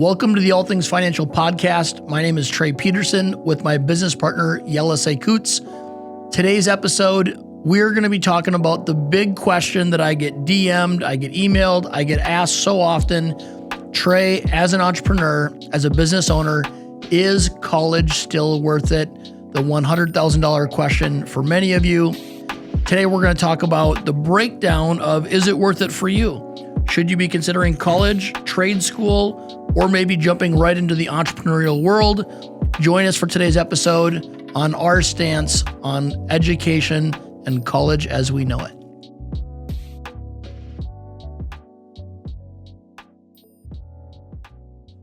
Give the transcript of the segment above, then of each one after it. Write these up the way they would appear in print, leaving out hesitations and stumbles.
Welcome to the All Things Financial Podcast. My name is Trey Peterson with my business partner, Yelisey Coots. Today's episode, we're going to be talking about the big question that I get DM'd, I get emailed, I get asked so often. Trey, as an entrepreneur, as a business owner, is college still worth it? The $100,000 question for many of you. Today, we're going to talk about the breakdown of, is it worth it for you? Should you be considering college, trade school, or maybe jumping right into the entrepreneurial world? Join us for today's episode on our stance on education and college as we know it.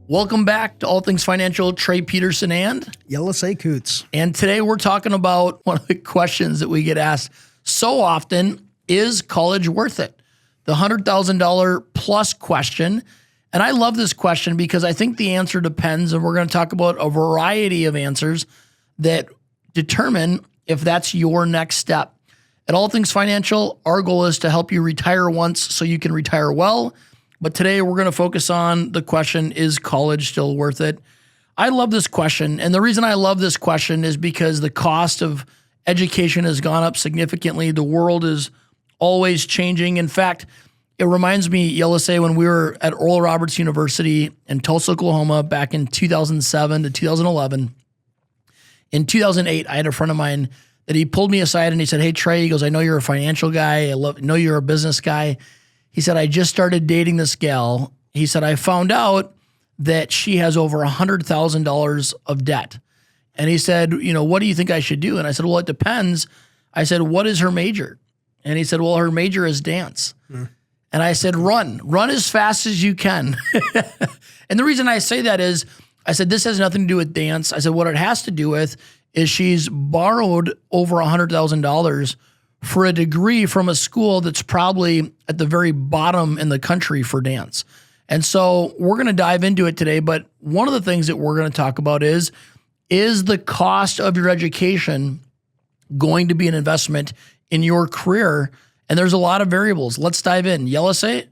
Welcome back to All Things Financial. Trey Peterson and Yelisey Coots. And today we're talking about one of the questions that we get asked so often: is college worth it? The $100,000 plus question. And I love this question because I think the answer depends, and we're going to talk about a variety of answers that determine if that's your next step. At All Things Financial, our goal is to help you retire once so you can retire well. But today we're going to focus on the question, is college still worth it? I love this question. And the reason I love this question is because the cost of education has gone up significantly. The world is always changing. In fact, it reminds me, Yelisey, when we were at Oral Roberts University in Tulsa, Oklahoma, back in 2007 to 2011. In 2008, I had a friend of mine that he pulled me aside and he said, "Hey, Trey," he goes, "I know you're a financial guy. Know you're a business guy." He said, "I just started dating this gal." He said, "I found out that she has over $100,000 of debt." And he said, "What do you think I should do?" And I said, "Well, it depends." I said, "What is her major?" And he said, "Well, her major is dance." And I said, run as fast as you can. And the reason I say that is, I said, this has nothing to do with dance. I said, what it has to do with is she's borrowed over $100,000 for a degree from a school that's probably at the very bottom in the country for dance. And so we're going to dive into it today. But one of the things that we're going to talk about is the cost of your education going to be an investment in your career? And there's a lot of variables. Let's dive in. Yelisey,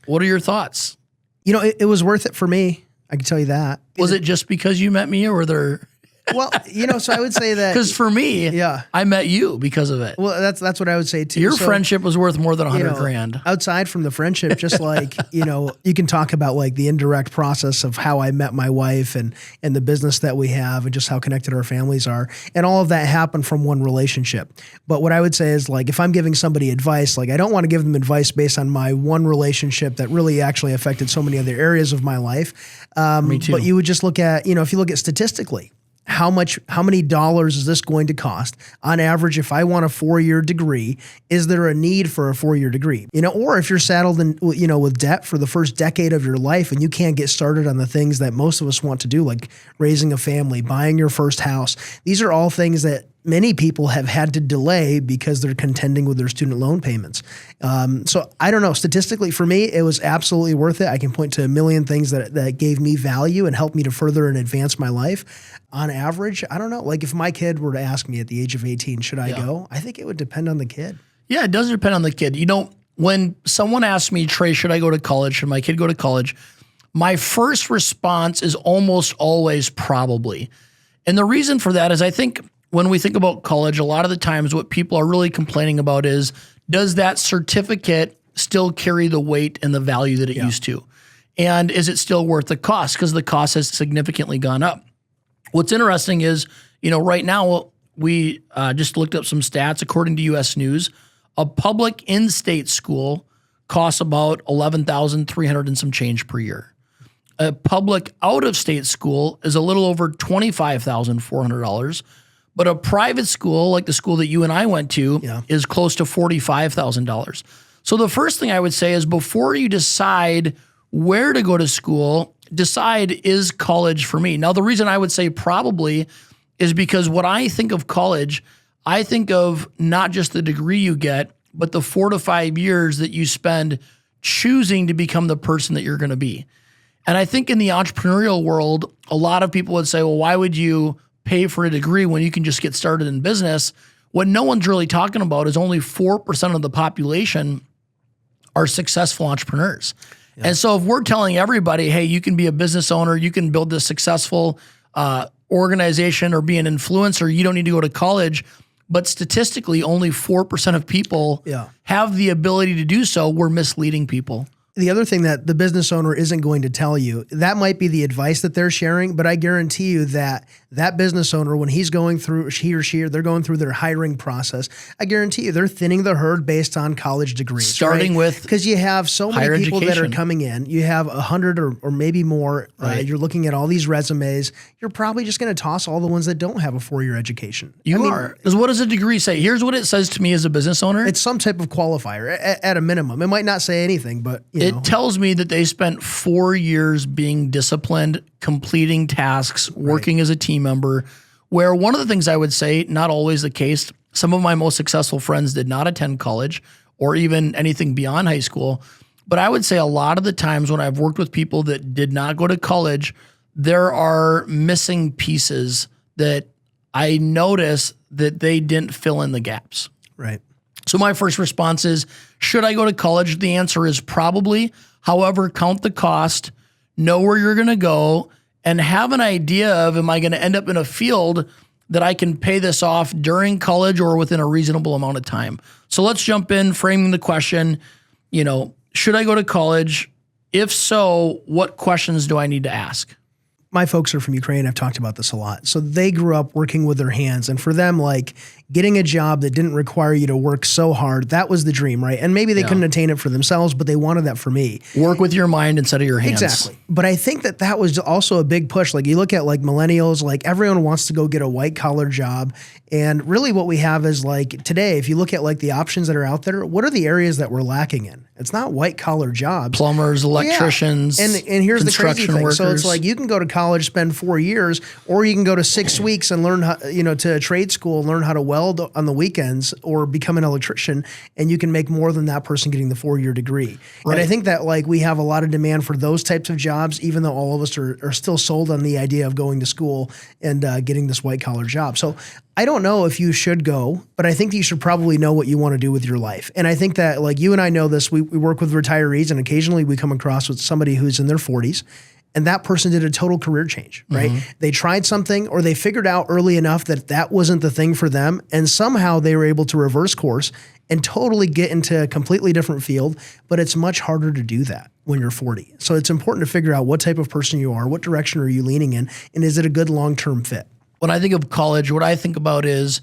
what are your thoughts? It was worth it for me. I can tell you that. Was it just because you met me, or were there? Well, so I would say that. Because for me, yeah, I met you because of it. Well, that's what I would say too. Your friendship was worth more than $100,000. Outside from the friendship, just like, you can talk about like the indirect process of how I met my wife and the business that we have and just how connected our families are. And all of that happened from one relationship. But what I would say is, like, if I'm giving somebody advice, like, I don't want to give them advice based on my one relationship that really actually affected so many other areas of my life. Me too. But you would just look at, if you look at statistically, how many dollars is this going to cost? On average, if I want a 4-year degree, is there a need for a 4-year degree? Or if you're saddled in, with debt for the first decade of your life and you can't get started on the things that most of us want to do, like raising a family, buying your first house. These are all things that many people have had to delay because they're contending with their student loan payments. So I don't know. Statistically, for me, it was absolutely worth it. I can point to a million things that gave me value and helped me to further and advance my life. On average, I don't know. Like, if my kid were to ask me at the age of 18, should I go? I think it would depend on the kid. Yeah, it does depend on the kid. When someone asks me, Trey, should I go to college? Should my kid go to college? My first response is almost always probably. And the reason for that is, I think when we think about college, a lot of the times what people are really complaining about is, does that certificate still carry the weight and the value that it used to? And is it still worth the cost? Because the cost has significantly gone up. What's interesting is, right now we just looked up some stats. According to U.S. News, a public in-state school costs about $11,300 and some change per year. A public out-of-state school is a little over $25,400. But a private school, like the school that you and I went to, is close to $45,000. So the first thing I would say is, before you decide where to go to school, decide, is college for me? Now, the reason I would say probably is because when I think of college, I think of not just the degree you get, but the 4 to 5 years that you spend choosing to become the person that you're going to be. And I think in the entrepreneurial world, a lot of people would say, well, why would you pay for a degree when you can just get started in business? What no one's really talking about is only 4% of the population are successful entrepreneurs. And so if we're telling everybody, hey, you can be a business owner, you can build this successful organization or be an influencer, you don't need to go to college. But statistically, only 4% of people have the ability to do so. We're misleading people. The other thing that the business owner isn't going to tell you, that might be the advice that they're sharing, but I guarantee you that that business owner, when he's going through, he or she, or they're going through their hiring process, I guarantee you they're thinning the herd based on college degrees. Starting with because you have so many people that are coming in. You have 100 or maybe more. You're looking at all these resumes. You're probably just going to toss all the ones that don't have a 4-year education. You are. Because what does a degree say? Here's what it says to me as a business owner. It's some type of qualifier at a minimum. It might not say anything, but it tells me that they spent 4 years being disciplined, completing tasks, working as a team member, where one of the things I would say, not always the case, some of my most successful friends did not attend college or even anything beyond high school. But I would say a lot of the times when I've worked with people that did not go to college, there are missing pieces that I notice that they didn't fill in the gaps. Right. So my first response is, should I go to college? The answer is probably. However, count the cost, know where you're going to go, and have an idea of, am I going to end up in a field that I can pay this off during college or within a reasonable amount of time? So let's jump in, framing the question, should I go to college? If so, what questions do I need to ask? My folks are from Ukraine. I've talked about this a lot. So they grew up working with their hands. And for them, like getting a job that didn't require you to work so hard, that was the dream, right? And maybe they couldn't attain it for themselves, but they wanted that for me. Work with your mind instead of your hands. Exactly. But I think that was also a big push. Like you look at like millennials, like everyone wants to go get a white collar job. And really what we have is like today, if you look at like the options that are out there, what are the areas that we're lacking in? It's not white collar jobs. Plumbers, electricians, and here's the crazy thing. Workers. So it's like you can go to college, spend 4 years, or you can go to 6 weeks and learn how, to a trade school and learn how to weld on the weekends or become an electrician, and you can make more than that person getting the 4-year degree. Right. And I think that like we have a lot of demand for those types of jobs, even though all of us are still sold on the idea of going to school and getting this white collar job. So I don't know if you should go, but I think that you should probably know what you want to do with your life. And I think that like you and I know this, we work with retirees, and occasionally we come across with somebody who's in their 40s, and that person did a total career change, right? Mm-hmm. They tried something, or they figured out early enough that wasn't the thing for them, and somehow they were able to reverse course and totally get into a completely different field, but it's much harder to do that when you're 40. So it's important to figure out what type of person you are, what direction are you leaning in, and is it a good long-term fit? When I think of college, what I think about is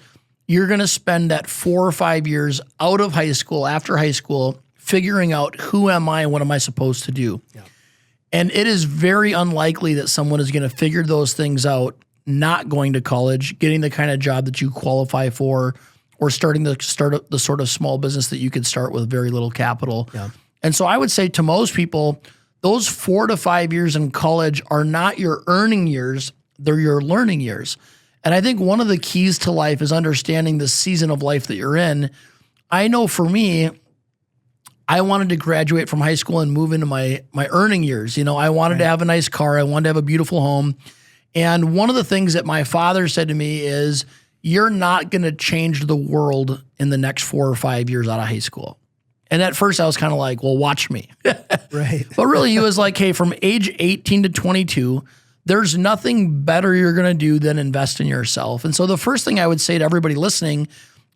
you're going to spend that 4 or 5 years out of high school, after high school, figuring out who am I and what am I supposed to do. Yeah. And it is very unlikely that someone is going to figure those things out not going to college, getting the kind of job that you qualify for, or starting the sort of small business that you could start with very little capital. Yeah. And so I would say to most people, those 4 to 5 years in college are not your earning years, they're your learning years. And I think one of the keys to life is understanding the season of life that you're in. I know for me, I wanted to graduate from high school and move into my earning years. I wanted to have a nice car. I wanted to have a beautiful home. And one of the things that my father said to me is, you're not going to change the world in the next 4 or 5 years out of high school. And at first I was kind of like, well, watch me. Right. But really he was like, hey, from age 18 to 22, there's nothing better you're going to do than invest in yourself. And so the first thing I would say to everybody listening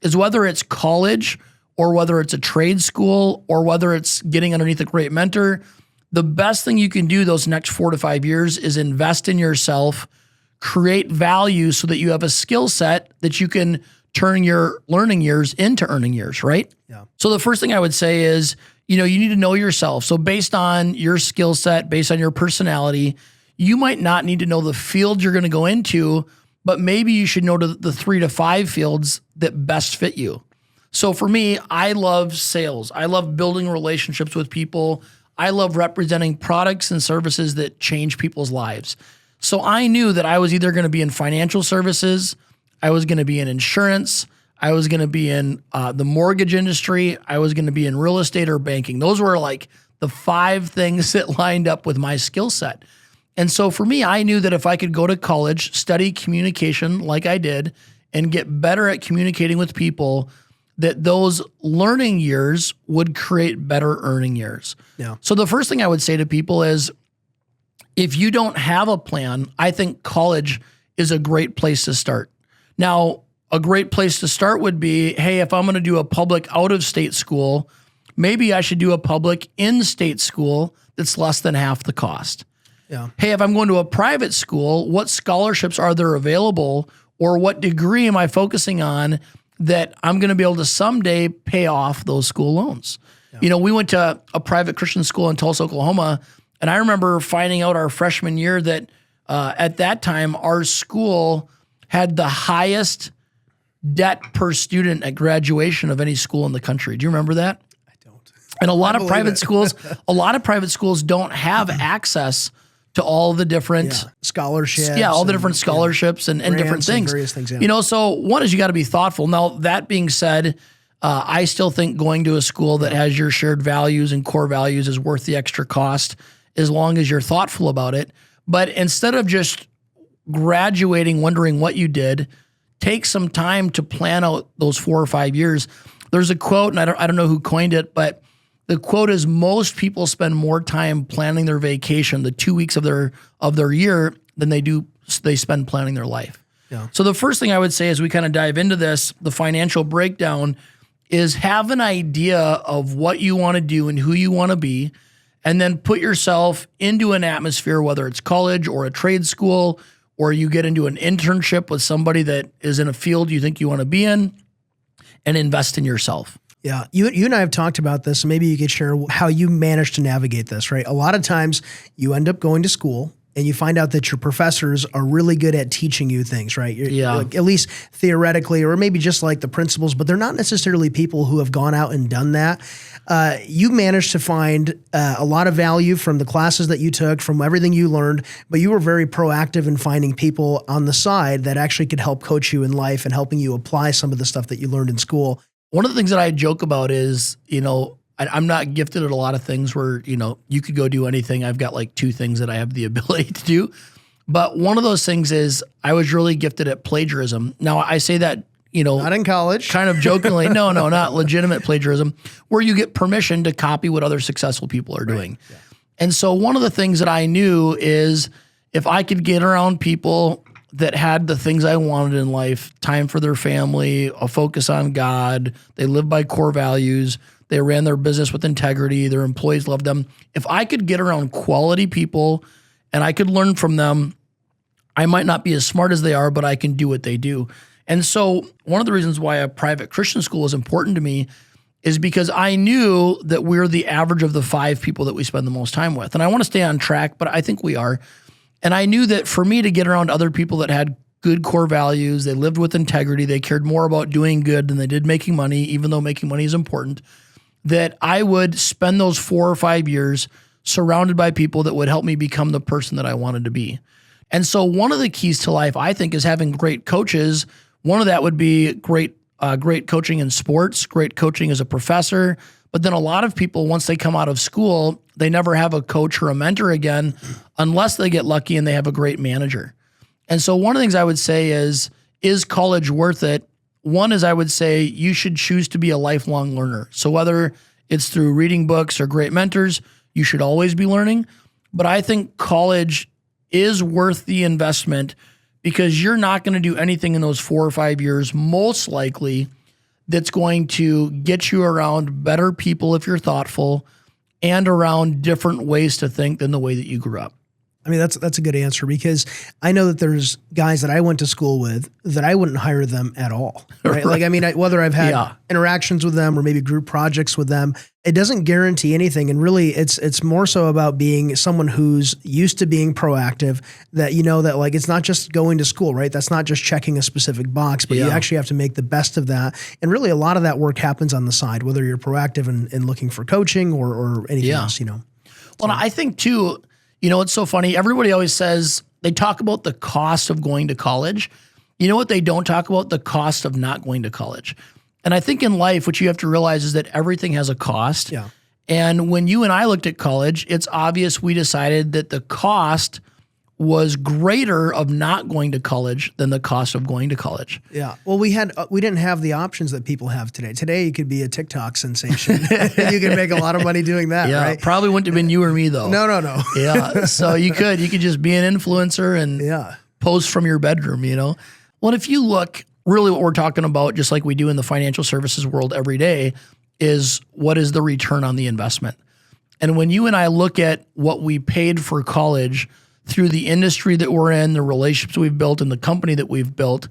is, whether it's college or whether it's a trade school or whether it's getting underneath a great mentor, the best thing you can do those next 4 to 5 years is invest in yourself, create value so that you have a skill set that you can turn your learning years into earning years, right? Yeah. So the first thing I would say is, you need to know yourself. So based on your skill set, based on your personality, you might not need to know the field you're going to go into, but maybe you should know the 3 to 5 fields that best fit you. So for me, I love sales. I love building relationships with people. I love representing products and services that change people's lives. So I knew that I was either going to be in financial services, I was going to be in insurance, I was going to be in the mortgage industry, I was going to be in real estate or banking. Those were like the 5 things that lined up with my skill set. And so for me, I knew that if I could go to college, study communication like I did, and get better at communicating with people, that those learning years would create better earning years. Yeah. So the first thing I would say to people is, if you don't have a plan, I think college is a great place to start. Now, a great place to start would be, hey, if I'm going to do a public out-of-state school, maybe I should do a public in-state school that's less than half the cost. Yeah. Hey, if I'm going to a private school, what scholarships are there available, or what degree am I focusing on that I'm going to be able to someday pay off those school loans? Yeah. You know, we went to a private Christian school in Tulsa, Oklahoma, and I remember finding out our freshman year that at that time, our school had the highest debt per student at graduation of any school in the country. Do you remember that? I don't. And a lot of private schools don't have access to all the different scholarships. Yeah, all the different scholarships and different things. Various things, yeah. You know, so one is you got to be thoughtful. Now, that being said, I still think going to a school that has your shared values and core values is worth the extra cost as long as you're thoughtful about it. But instead of just graduating wondering what you did, take some time to plan out those 4 or 5 years. There's a quote, and I don't know who coined it, but the quote is, most people spend more time planning their vacation, the 2 weeks of their year, than they spend planning their life. Yeah. So the first thing I would say as we kind of dive into this, the financial breakdown, is have an idea of what you want to do and who you want to be, and then put yourself into an atmosphere, whether it's college or a trade school, or you get into an internship with somebody that is in a field you think you want to be in, and invest in yourself. Yeah. You and I have talked about this. Maybe you could share how you managed to navigate this, right? A lot of times you end up going to school and you find out that your professors are really good at teaching you things, right? Like, at least theoretically, or maybe just like the principles, but they're not necessarily people who have gone out and done that. You managed to find a lot of value from the classes that you took, from everything you learned, but you were very proactive in finding people on the side that actually could help coach you in life and helping you apply some of the stuff that you learned in school. One of the things that I joke about is, you know, I'm not gifted at a lot of things where, you know, you could go do anything. I've got like 2 things that I have the ability to do. But one of those things is I was really gifted at plagiarism. Now, I say that, you know, not in college, kind of jokingly. No, not legitimate plagiarism, where you get permission to copy what other successful people are doing. Right. Yeah. And so one of the things that I knew is if I could get around people that had the things I wanted in life, time for their family, a focus on God, they live by core values, they ran their business with integrity, their employees loved them. If I could get around quality people and I could learn from them, I might not be as smart as they are, but I can do what they do. And so one of the reasons why a private Christian school is important to me is because I knew that we're the average of the 5 people that we spend the most time with. And I want to stay on track, but I think we are. And I knew that for me to get around other people that had good core values, they lived with integrity, they cared more about doing good than they did making money, even though making money is important, that I would spend those 4 or 5 years surrounded by people that would help me become the person that I wanted to be. And so one of the keys to life, I think, is having great coaches. One of that would be great coaching in sports, great coaching as a professor. But then a lot of people, once they come out of school, they never have a coach or a mentor again unless they get lucky and they have a great manager. And so one of the things I would say is college worth it? One is I would say you should choose to be a lifelong learner. So whether it's through reading books or great mentors, you should always be learning. But I think college is worth the investment because you're not going to do anything in those 4 or 5 years, most likely, that's going to get you around better people if you're thoughtful and around different ways to think than the way that you grew up. I mean, that's a good answer because I know that there's guys that I went to school with that I wouldn't hire them at all. Right? Like, I mean, whether I've had interactions with them or maybe group projects with them, it doesn't guarantee anything. And really it's more so about being someone who's used to being proactive, that, you know, that like, it's not just going to school, right? That's not just checking a specific box, but you actually have to make the best of that. And really a lot of that work happens on the side, whether you're proactive in looking for coaching or anything else, you know? Well, I think too, you know, it's so funny. Everybody always says they talk about the cost of going to college. You know what they don't talk about? The cost of not going to college. And I think in life, what you have to realize is that everything has a cost. Yeah. And when you and I looked at college, it's obvious we decided that the cost was greater of not going to college than the cost of going to college. Yeah. Well, we didn't have the options that people have today. Today, you could be a TikTok sensation. You can make a lot of money doing that, Yeah, right? probably wouldn't have been you or me though. No. Yeah, so you could just be an influencer and post from your bedroom, Well, if you look, really what we're talking about, just like we do in the financial services world every day, is what is the return on the investment? And when you and I look at what we paid for college through the industry that we're in, the relationships we've built, and the company that we've built,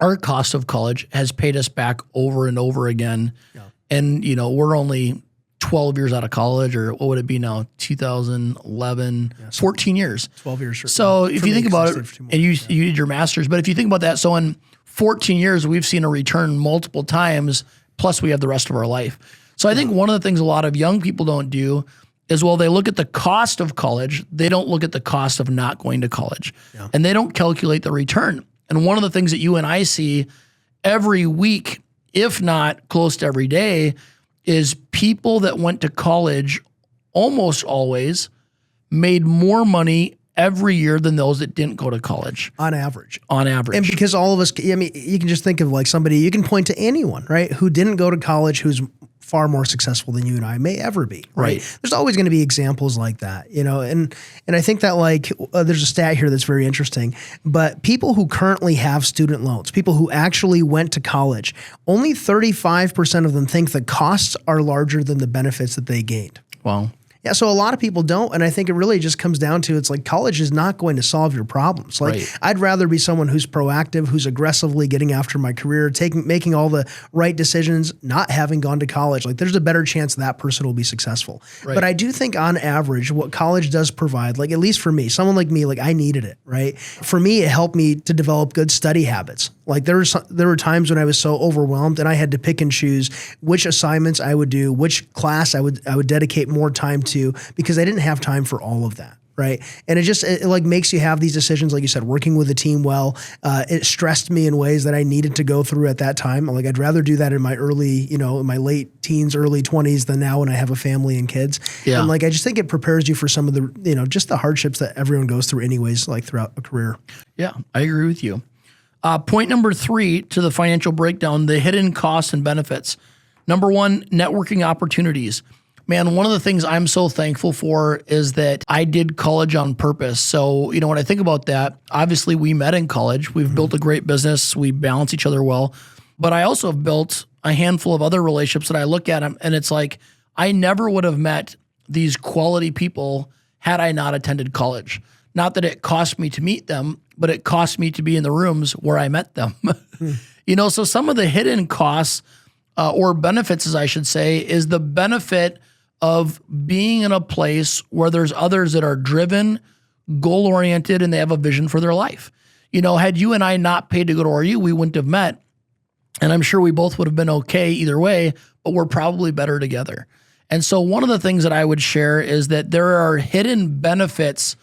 our cost of college has paid us back over and over again. Yeah. And, we're only 12 years out of college, or what would it be now? 2011, 14 years. 12 years. So if you think about it, and you did your master's, but if you think about that, so in 14 years, we've seen a return multiple times, plus we have the rest of our life. So I think one of the things a lot of young people don't do is, well, they look at the cost of college. They don't look at the cost of not going to college. Yeah. And they don't calculate the return. And one of the things that you and I see every week, if not close to every day, is people that went to college almost always made more money every year than those that didn't go to college. On average. And because all of us, you can just think of like somebody, you can point to anyone, right, who didn't go to college, who's far more successful than you and I may ever be. Right. There's always going to be examples like that, and I think that there's a stat here that's very interesting, but people who currently have student loans, people who actually went to college, only 35% of them think the costs are larger than the benefits that they gained. Wow. Yeah, so a lot of people don't, and I think it really just comes down to, it's like college is not going to solve your problems. I'd rather be someone who's proactive, who's aggressively getting after my career, making all the right decisions, not having gone to college. There's a better chance that person will be successful. Right. But I do think on average, what college does provide, at least for me, someone like me, I needed it, right? For me, it helped me to develop good study habits. There were times when I was so overwhelmed and I had to pick and choose which assignments I would do, which class I would dedicate more time to, because I didn't have time for all of that. Right. And it makes you have these decisions, like you said, working with a team well. It stressed me in ways that I needed to go through at that time. I'd rather do that in my in my late teens, early 20s than now when I have a family and kids. Yeah. And I just think it prepares you for some of the, just the hardships that everyone goes through anyways, throughout a career. Yeah, I agree with you. Point number 3 to the financial breakdown, the hidden costs and benefits. Number 1, networking opportunities. Man, one of the things I'm so thankful for is that I did college on purpose. So, when I think about that, obviously we met in college. We've built a great business. We balance each other well. But I also have built a handful of other relationships that I look at them, and it's like I never would have met these quality people had I not attended college. Not that it cost me to meet them, but it cost me to be in the rooms where I met them. So some of the hidden costs or benefits, as I should say, is the benefit of being in a place where there's others that are driven, goal-oriented, and they have a vision for their life. Had you and I not paid to go to RU, we wouldn't have met. And I'm sure we both would have been okay either way, but we're probably better together. And so one of the things that I would share is that there are hidden benefits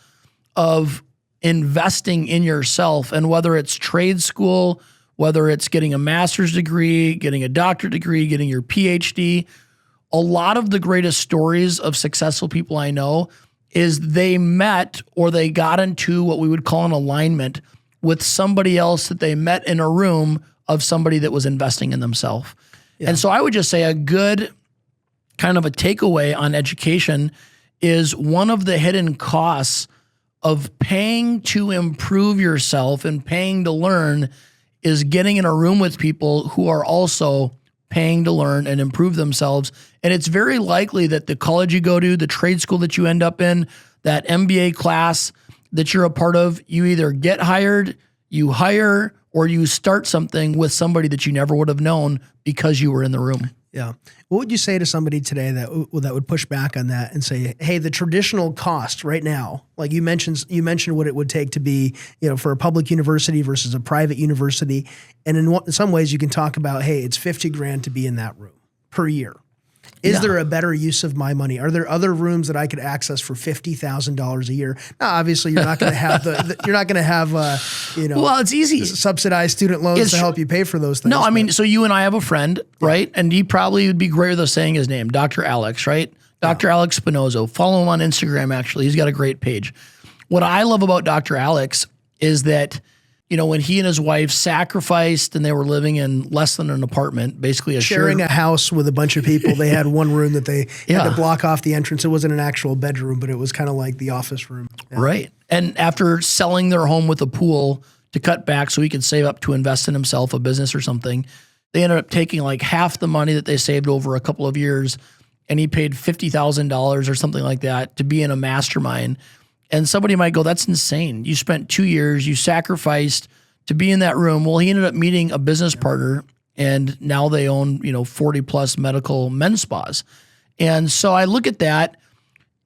of investing in yourself, and whether it's trade school, whether it's getting a master's degree, getting a doctorate degree, getting your PhD, a lot of the greatest stories of successful people I know is they met or they got into what we would call an alignment with somebody else that they met in a room of somebody that was investing in themselves. Yeah. And so I would just say a good kind of a takeaway on education is one of the hidden costs of paying to improve yourself and paying to learn is getting in a room with people who are also paying to learn and improve themselves. And it's very likely that the college you go to, the trade school that you end up in, that MBA class that you're a part of, you either get hired, you hire, or you start something with somebody that you never would have known because you were in the room. Yeah. What would you say to somebody today that would push back on that and say, hey, the traditional cost right now, like you mentioned what it would take to be, for a public university versus a private university. And in some ways you can talk about, hey, it's $50,000 to be in that room per year. Is there a better use of my money? Are there other rooms that I could access for $50,000 a year? Now, obviously, you're not going to have well, it's easy. Subsidized student loans to help you pay for those things. No, I mean, so you and I have a friend, right? And he probably would be great with us saying his name, Dr. Alex, right? Dr. Alex Spinozo. Follow him on Instagram, actually. He's got a great page. What I love about Dr. Alex is that, when he and his wife sacrificed and they were living in less than an apartment, basically sharing a house with a bunch of people, they had one room that they had to block off the entrance. It wasn't an actual bedroom, but it was kind of like the office room. Yeah. Right. And after selling their home with a pool to cut back so he could save up to invest in himself, a business or something, they ended up taking like half the money that they saved over a couple of years, and he paid $50,000 or something like that to be in a mastermind. And somebody might go, that's insane. You spent 2 years, you sacrificed to be in that room. Well, he ended up meeting a business partner, and now they own, 40 plus medical men's spas. And so I look at that,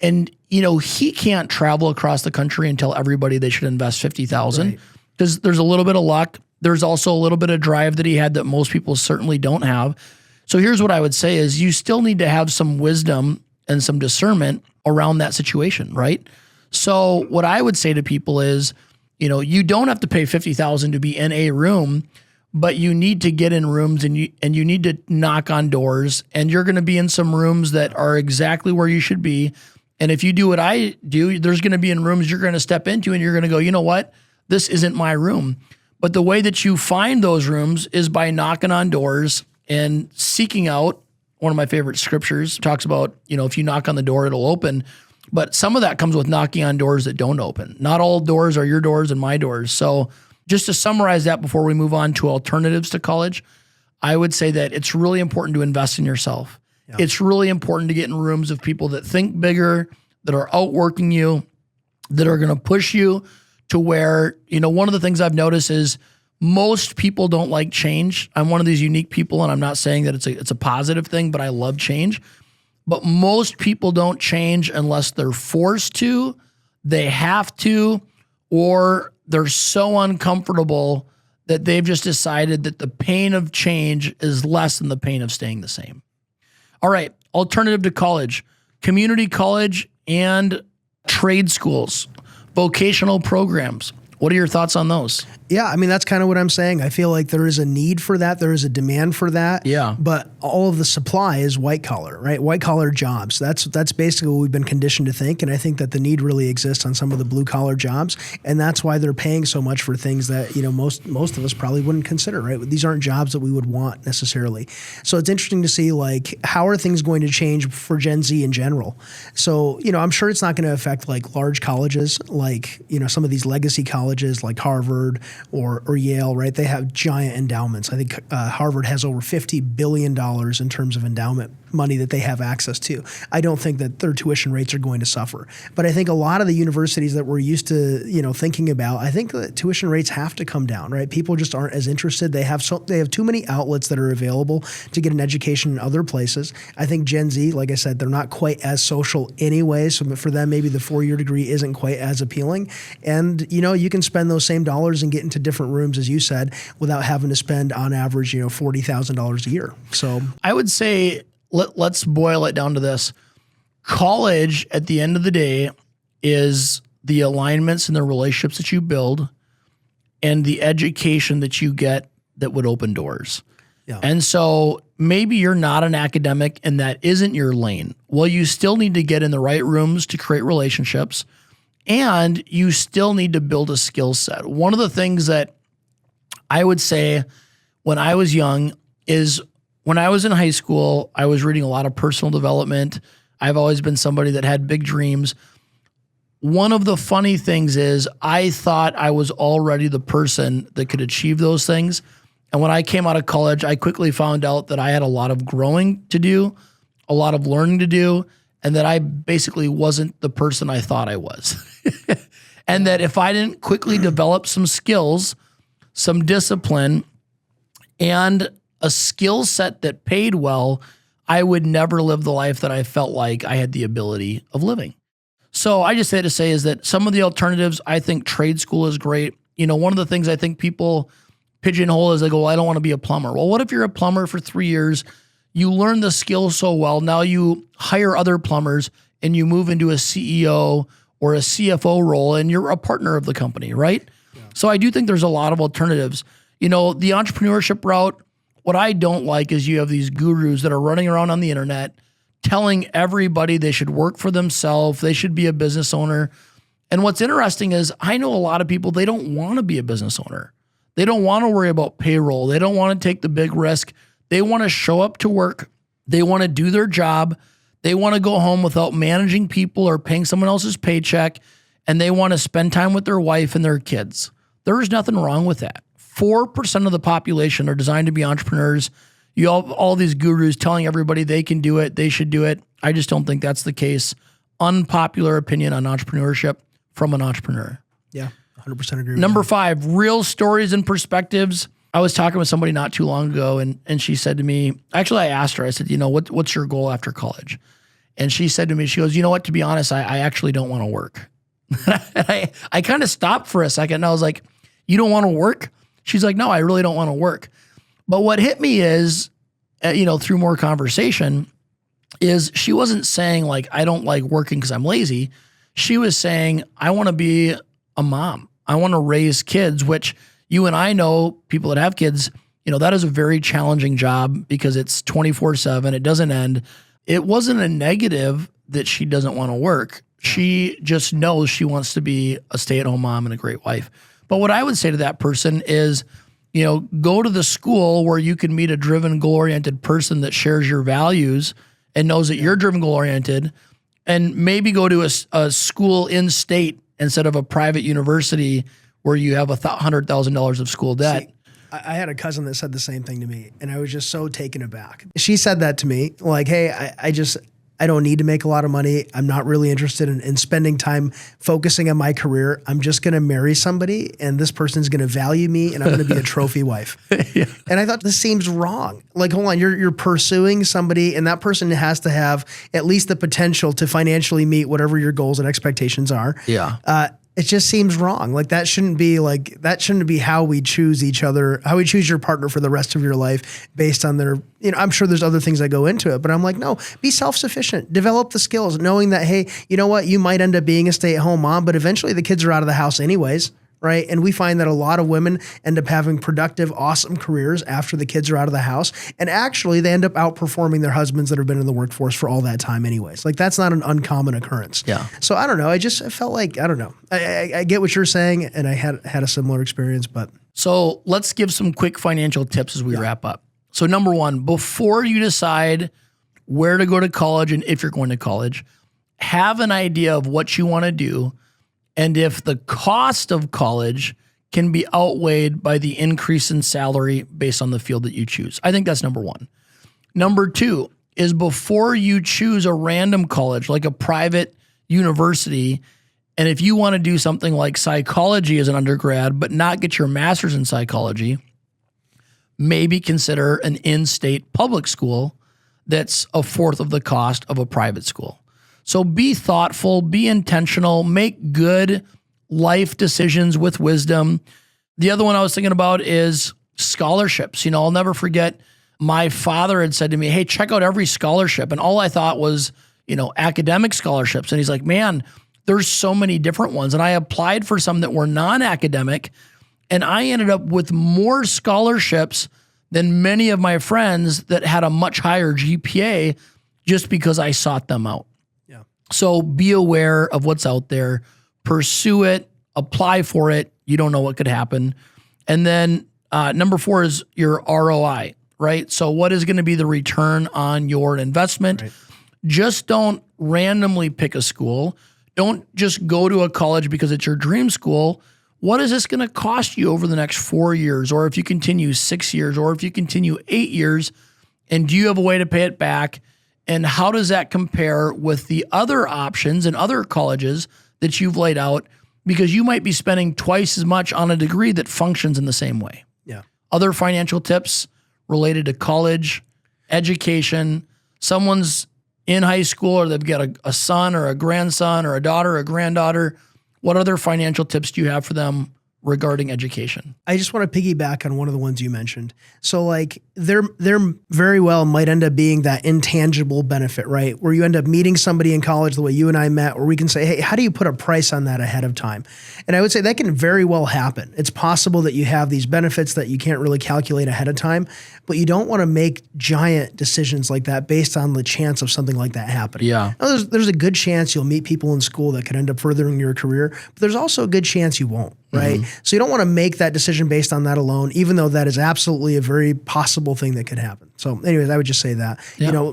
and, he can't travel across the country and tell everybody they should invest $50,000 because there's a little bit of luck. There's also a little bit of drive that he had that most people certainly don't have. So here's what I would say is you still need to have some wisdom and some discernment around that situation, right? So what I would say to people is, you don't have to pay $50,000 to be in a room, but you need to get in rooms and you need to knock on doors, and you're going to be in some rooms that are exactly where you should be. And if you do what I do, there's going to be in rooms you're going to step into and you're going to go, you know what? This isn't my room. But the way that you find those rooms is by knocking on doors and seeking out. One of my favorite scriptures talks about, if you knock on the door, it'll open. But some of that comes with knocking on doors that don't open. Not all doors are your doors and my doors. So just to summarize that before we move on to alternatives to college, I would say that it's really important to invest in yourself. Yeah. It's really important to get in rooms of people that think bigger, that are outworking you, that are going to push you to where, one of the things I've noticed is most people don't like change. I'm one of these unique people, and I'm not saying that it's a positive thing, but I love change. But most people don't change unless they're forced to, they have to, or they're so uncomfortable that they've just decided that the pain of change is less than the pain of staying the same. All right, alternative to college, community college and trade schools, vocational programs. What are your thoughts on those? Yeah, I mean, that's kind of what I'm saying. I feel like there is a need for that. There is a demand for that. Yeah. But all of the supply is white collar, right? White collar jobs. That's basically what we've been conditioned to think. And I think that the need really exists on some of the blue collar jobs. And that's why they're paying so much for things that, most of us probably wouldn't consider, right? These aren't jobs that we would want necessarily. So it's interesting to see, like, how are things going to change for Gen Z in general? So, I'm sure it's not going to affect like large colleges, like, some of these legacy colleges like Harvard or Yale, right? They have giant endowments. I think Harvard has over $50 billion in terms of endowment money that they have access to. I don't think that their tuition rates are going to suffer. But I think a lot of the universities that we're used to, thinking about, I think that tuition rates have to come down, right? People just aren't as interested. They have too many outlets that are available to get an education in other places. I think Gen Z, like I said, they're not quite as social anyway. So for them, maybe the 4-year degree isn't quite as appealing. And, you can spend those same dollars and get into different rooms, as you said, without having to spend on average, $40,000 a year. So I would say, let's boil it down to this. College, at the end of the day, is the alignments and the relationships that you build and the education that you get that would open doors. Yeah. And so maybe you're not an academic and that isn't your lane. Well, you still need to get in the right rooms to create relationships, and you still need to build a skill set. One of the things that I would say when I was young is when I was in high school, I was reading a lot of personal development. I've always been somebody that had big dreams. One of the funny things is I thought I was already the person that could achieve those things. And when I came out of college, I quickly found out that I had a lot of growing to do, a lot of learning to do, and that I basically wasn't the person I thought I was. And that if I didn't quickly develop some skills, some discipline, and a skill set that paid well, I would never live the life that I felt like I had the ability of living. So I just had to say is that some of the alternatives, I think trade school is great. One of the things I think people pigeonhole is they go, well, I don't want to be a plumber. Well, what if you're a plumber for 3 years? You learn the skill so well. Now you hire other plumbers and you move into a CEO or a CFO role and you're a partner of the company, right? Yeah. So I do think there's a lot of alternatives. The entrepreneurship route, what I don't like is you have these gurus that are running around on the internet telling everybody they should work for themselves, they should be a business owner. And what's interesting is I know a lot of people, they don't want to be a business owner. They don't want to worry about payroll. They don't want to take the big risk. They want to show up to work. They want to do their job. They want to go home without managing people or paying someone else's paycheck. And they want to spend time with their wife and their kids. There's nothing wrong with that. 4% of the population are designed to be entrepreneurs. You all these gurus telling everybody they can do it, they should do it. I just don't think that's the case. Unpopular opinion on entrepreneurship from an entrepreneur. Yeah, 100% agree with Number that. 5, real stories and perspectives. I was talking with somebody not too long ago, and she said to me, actually I asked her, I said, what's your goal after college? And she said to me, she goes, you know what, to be honest, I actually don't want to work. And I kind of stopped for a second, and I was like, you don't want to work? She's like, no, I really don't want to work. But what hit me is, through more conversation, is she wasn't saying like, I don't like working because I'm lazy. She was saying, I want to be a mom. I want to raise kids, which you and I know, people that have kids, that is a very challenging job because it's 24/7. It doesn't end. It wasn't a negative that she doesn't want to work. She just knows she wants to be a stay-at-home mom and a great wife. But what I would say to that person is, go to the school where you can meet a driven, goal-oriented person that shares your values and knows that you're driven, goal-oriented, and maybe go to a school in state instead of a private university where you have $100,000 of school debt. See, I had a cousin that said the same thing to me, and I was just so taken aback. She said that to me, like, hey, I don't need to make a lot of money. I'm not really interested in spending time focusing on my career. I'm just going to marry somebody, and this person's going to value me, and I'm going to be a trophy wife. Yeah. And I thought, this seems wrong. Like, hold on, you're pursuing somebody, and that person has to have at least the potential to financially meet whatever your goals and expectations are. Yeah. It just seems wrong. Like that shouldn't be how we choose each other, how we choose your partner for the rest of your life based on their, I'm sure there's other things that go into it, but I'm like, no, be self-sufficient, develop the skills, knowing that, hey, you know what, you might end up being a stay-at-home mom, but eventually the kids are out of the house anyways. Right. And we find that a lot of women end up having productive, awesome careers after the kids are out of the house. And actually, they end up outperforming their husbands that have been in the workforce for all that time anyways. Like, that's not an uncommon occurrence. Yeah. So I don't know. I felt like, I don't know. I get what you're saying, and I had a similar experience, but. So let's give some quick financial tips as we wrap up. So number 1, before you decide where to go to college and if you're going to college, have an idea of what you want to do. And if the cost of college can be outweighed by the increase in salary based on the field that you choose. I think that's number 1. Number 2 is before you choose a random college, like a private university, and if you want to do something like psychology as an undergrad, but not get your master's in psychology, maybe consider an in-state public school that's a fourth of the cost of a private school. So be thoughtful, be intentional, make good life decisions with wisdom. The other one I was thinking about is scholarships. I'll never forget, my father had said to me, hey, check out every scholarship. And all I thought was, academic scholarships. And he's like, man, there's so many different ones. And I applied for some that were non-academic, and I ended up with more scholarships than many of my friends that had a much higher GPA just because I sought them out. So be aware of what's out there, pursue it, apply for it. You don't know what could happen. And then number 4 is your ROI, right? So what is going to be the return on your investment? Right. Just don't randomly pick a school. Don't just go to a college because it's your dream school. What is this going to cost you over the next 4 years? Or if you continue 6 years, or if you continue 8 years, and do you have a way to pay it back? And how does that compare with the other options and other colleges that you've laid out? Because you might be spending twice as much on a degree that functions in the same way. Yeah. Other financial tips related to college, education, someone's in high school or they've got a son or a grandson or a daughter or a granddaughter. What other financial tips do you have for them regarding education? I just want to piggyback on one of the ones you mentioned. So like there very well might end up being that intangible benefit, right? Where you end up meeting somebody in college the way you and I met, where we can say, hey, how do you put a price on that ahead of time? And I would say that can very well happen. It's possible that you have these benefits that you can't really calculate ahead of time, but you don't want to make giant decisions like that based on the chance of something like that happening. Yeah. Now, there's a good chance you'll meet people in school that could end up furthering your career, but there's also a good chance you won't. Right. So you don't want to make that decision based on that alone, even though that is absolutely a very possible thing that could happen. So anyways, I would just say that,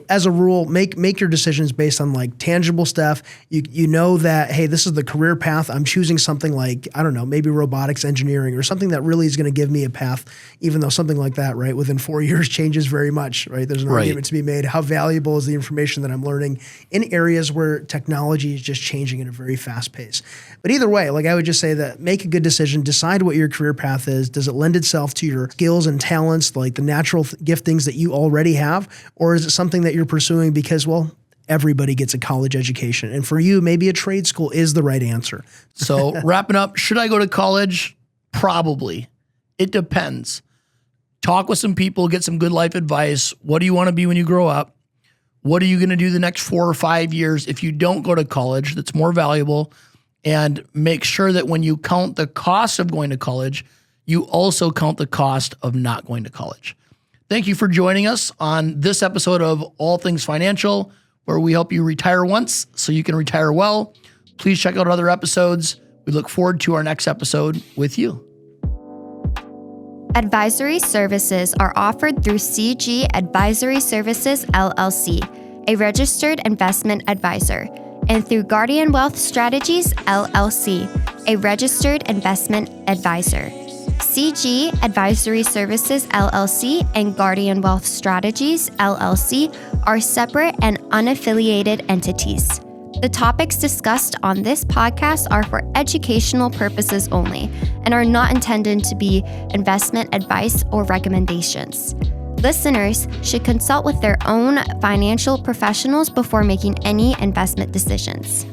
as a rule, make your decisions based on like tangible stuff. You know that, hey, this is the career path. I'm choosing something like, I don't know, maybe robotics engineering or something that really is going to give me a path, even though something like that, right, within 4 years changes very much, right? There's an argument to be made. How valuable is the information that I'm learning in areas where technology is just changing at a very fast pace? But either way, like I would just say that make a good decision, decide what your career path is. Does it lend itself to your skills and talents, like the natural giftings that you already have? Or is it something that you're pursuing because, well, everybody gets a college education. And for you, maybe a trade school is the right answer. So wrapping up, should I go to college? Probably. It depends. Talk with some people, get some good life advice. What do you want to be when you grow up? What are you going to do the next 4 or 5 years if you don't go to college that's more valuable? And make sure that when you count the cost of going to college, you also count the cost of not going to college. Thank you for joining us on this episode of All Things Financial, where we help you retire once so you can retire well. Please check out other episodes. We look forward to our next episode with you. Advisory services are offered through CG Advisory Services, LLC, a registered investment advisor, and through Guardian Wealth Strategies, LLC, a registered investment advisor. CG Advisory Services, LLC, and Guardian Wealth Strategies, LLC, are separate and unaffiliated entities. The topics discussed on this podcast are for educational purposes only and are not intended to be investment advice or recommendations. Listeners should consult with their own financial professionals before making any investment decisions.